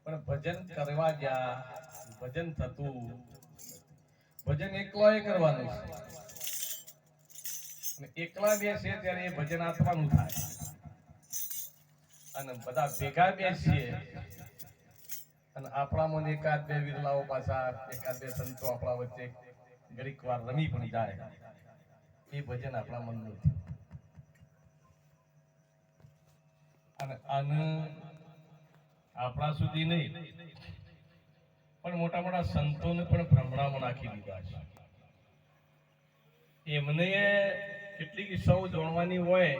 પણ ભજન કરવા ગયા ભજન થતું ભજન એકલાએ કરવાનું છે અને એકલા બેસીએ ત્યારે એ ભજન આત્માનું થાય અને બધા ભેગા બેસીએ અને આપણામાં એકાદ બે વિરલાઓ પાછા એકાદ બે સંતો આપણા વચ્ચે ઘડીક વાર રમી પણ જાય એ ભજન આપણા મનનું અને આને આપણા સુધી નહીં પણ મોટા મોટા સંતોને પણ ભ્રમણામાં નાખી દીધા છે એમને કેટલીક સૌ જોડવાની હોય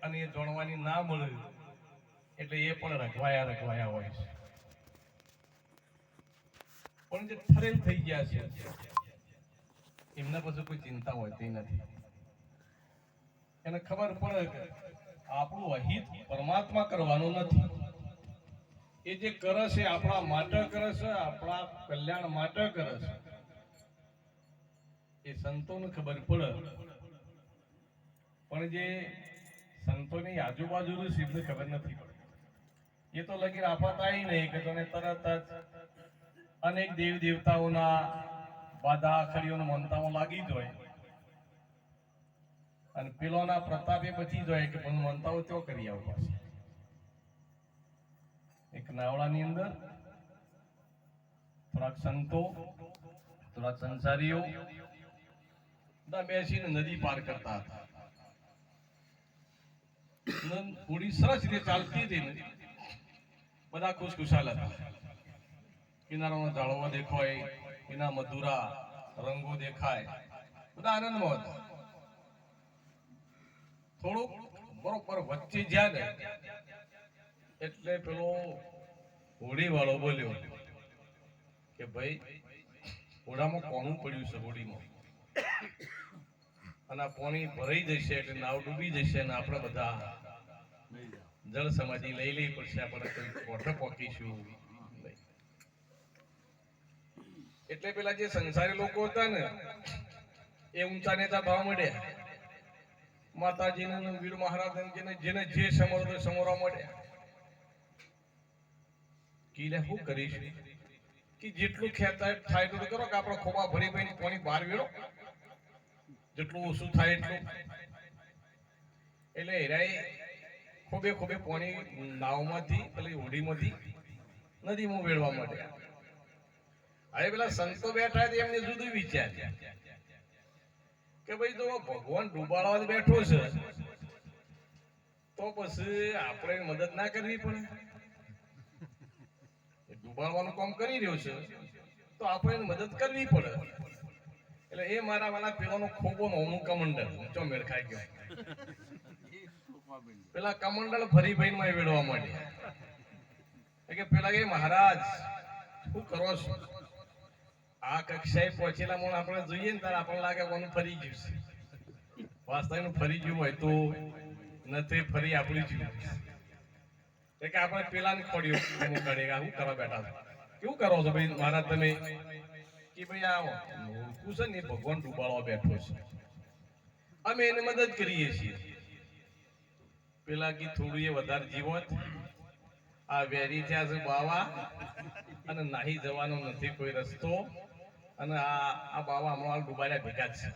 અને એ જોડવાની ના મળે એટલે એ પણ રખવાયા હોય છે પણ જે ઠરેલ થઈ ગયા છે એમના પછી કોઈ ચિંતા હોતી નથી એને ખબર પડે કે આપણું અહિત પરમાત્મા કરવાનું નથી એ જે કરે છે આપણા માટે કરે છે આપણા કલ્યાણ માટે કરે છે એ સંતોને ખબર પડે પણ જે સંતોની આજુબાજુ સિદ્ધ ખબર નથી પડતી એ તો લગી આફત આવી નહીં કે તને તરત જ અનેક દેવ દેવતાઓના બાધા આખડીઓના મંતામાં લાગી જાય અને પેલોના પ્રતાપે બચી જાય કે પણ મંતાઓ તો કરી આવો એક નાવડાની અંદર થોડાક સંતો થોડાક સંસારીઓ બધા બેસીને નદી પાર કરતા હતા થોડી સરસ રીતે ચાલતી હતી ને બધા ખુશખુશાલ હતા કિનારામાં ઝાડવા દેખાય એના મધુરા રંગો દેખાય બધા આનંદમાં હતા થોડુંક બરોબર વચ્ચે જ્યાં ને એટલે પેલો હોડી વાળો બોલ્યો કે ભાઈ હોડામાં કોનું પડ્યું છે હોડીમાં અને આ પાણી ભરાઈ જશે એટલે નાવ ડૂબી જશે અને આપણે બધા જળ સમાધિ લઈ લઈ પડશે આપણે કોઈ કોઠે પોકીશું એટલે પેલા જે સંસારી લોકો હતા ને એ ઊંચા નેતા ભાવ મળ્યા માતાજીને વીર મહારાજ જેને જે સમોરો સમોરા મળ્યા કીલે શું કરીશું કે જેટલું ખેતા થાય એટલું કરો કે આપણે ખોબા ભરી ભરી પાણી બહાર વેળો જેટલું ઓછું થાય એટલું એટલે હેરાઈ ખોબે ખોબે પાણી નાવમાંથી પેલી હોડીમાંથી નદીમાં વેળવા માંડ્યા હવે પેલા સંતો બેઠા હતા એમને જુદું વિચાર કે ભાઈ તો ભગવાન ડૂબાડવા બેઠો છે તો પછી આપણે મદદ ના કરવી પડે ડૂબાડવાનું કામ કરી રહ્યો છે તો આપણે મદદ કરવી પડે એટલે એ મારા વાલા પેલાનો ખોબો નોમું કમંડળ ઊંચો મેળ ખાઈ ગયો પેલા કમંડળ ફરી ભાઈ માં વેડવા માંડ્યા કે પેલા એ મહારાજ શું કરો છો આ કક્ષાએ પહોંચેલા મને આપણે જોઈએ ને ત્યારે આપણને લાગે કોનું ફરી ગયું છે વાસ્તવનું ફરી ગયું હોય તો નથી ફરી આપણી ગયું કે આપણે પેલા ને ખોડ્યો શું કરવા બેઠા કેવું કરો છો ભાઈ મહારાજ તમે કે ભાઈ આવો મૂર્ખું છે ને ભગવાન ડૂબાડવા બેઠો છે અમે એને મદદ કરીએ છીએ પેલા કી થોડું એ વધારે જીવત આ વેરી થયા છે બાવા અને નાહી જવાનો નથી કોઈ રસ્તો અને આ બાવા હમણાં ડૂબાડ્યા ભેગા છે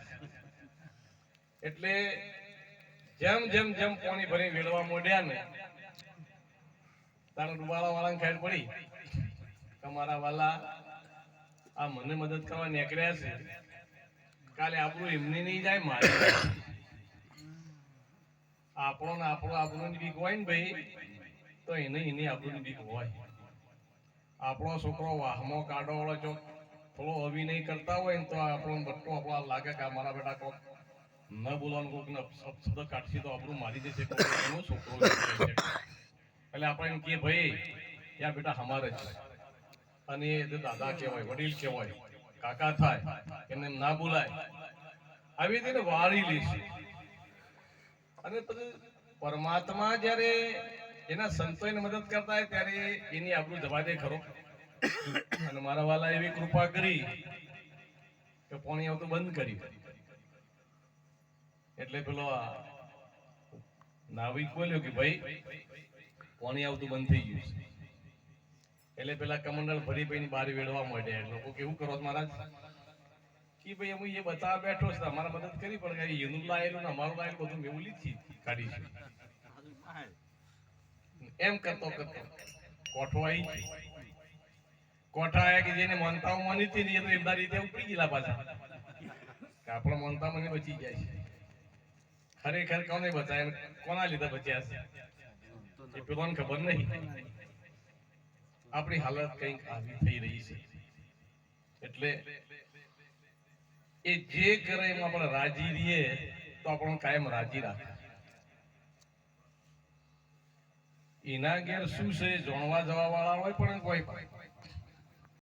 એટલે જેમ જેમ જેમ પાણી ભરી વેળવા મોડ્યા ને તારા ડુબાળા વાળાને ખેડ પડી તમારા વાલા આ મને મદદ કરવા નીકળ્યા છે કાલે આપણું એમને નહીં જાય મારે આપણું બીક હોય ને ભાઈ તો એને આપણું બીક હોય આપણો છોકરો વાહમાં કાઢો વાળો જો થોડો અભિનય કરતા હોય ને તો આપણો બટ્ટો આપણા લાગે કે મારા બેટા કોક ન બોલવાનું કોક ને શબ્દ કાઢશે તો આપણું મારી દેશે એનો છોકરો એટલે આપણે એમ કે ભાઈ યા બેટા અમારે જ અને એ દાદા કહેવાય વડીલ કહેવાય કાકા થાય એમને ના બોલાય આવી રીતે વાળી લેશે અને પછી પરમાત્મા જયારે એના સંતોને મદદ કરતા હોય ત્યારે એની આપણું જવા દે ખરો અને મારા વાલા એવી કૃપા કરી કે પાણી આવતું બંધ કરી એટલે પેલો નાવિક બોલ્યો કે ભાઈ પાણી આવતું બંધ થઈ ગયું છે એટલે પેલા કમંડળ ભરીભાઈ ની બારી વેડવા માંડ્યા. લોકો કેવું કરો છો મહારાજ? કે ભાઈ હું એ બતાવવા બેઠો છે, અમારા મદદ કરી, પણ એનું લાયેલું ને અમારું લાયેલું બધું મેં લીધી કાઢી છે. એમ કરતો કરતો કોઠો આવી ગયો. કોઠા આવ્યા કે જેને માનતાઓ માની હતી ને એ તો એમના રીતે ઉપડી ગયેલા પાછા કે આપણો માનતા મને બચી જાય છે. ખરેખર કોને બચાય, કોના લીધે બચ્યા છે એ પેલોને ખબર નહીં. આપણી હાલત કંઈક આવી થઈ રહી છે. એટલે એ જે કરે એમાં આપણે રાજી રહીએ તો આપણને કાયમ રાજી રાખે. એના ઘેર શું છે જાણવા જવા વાળા હોય પણ કોઈ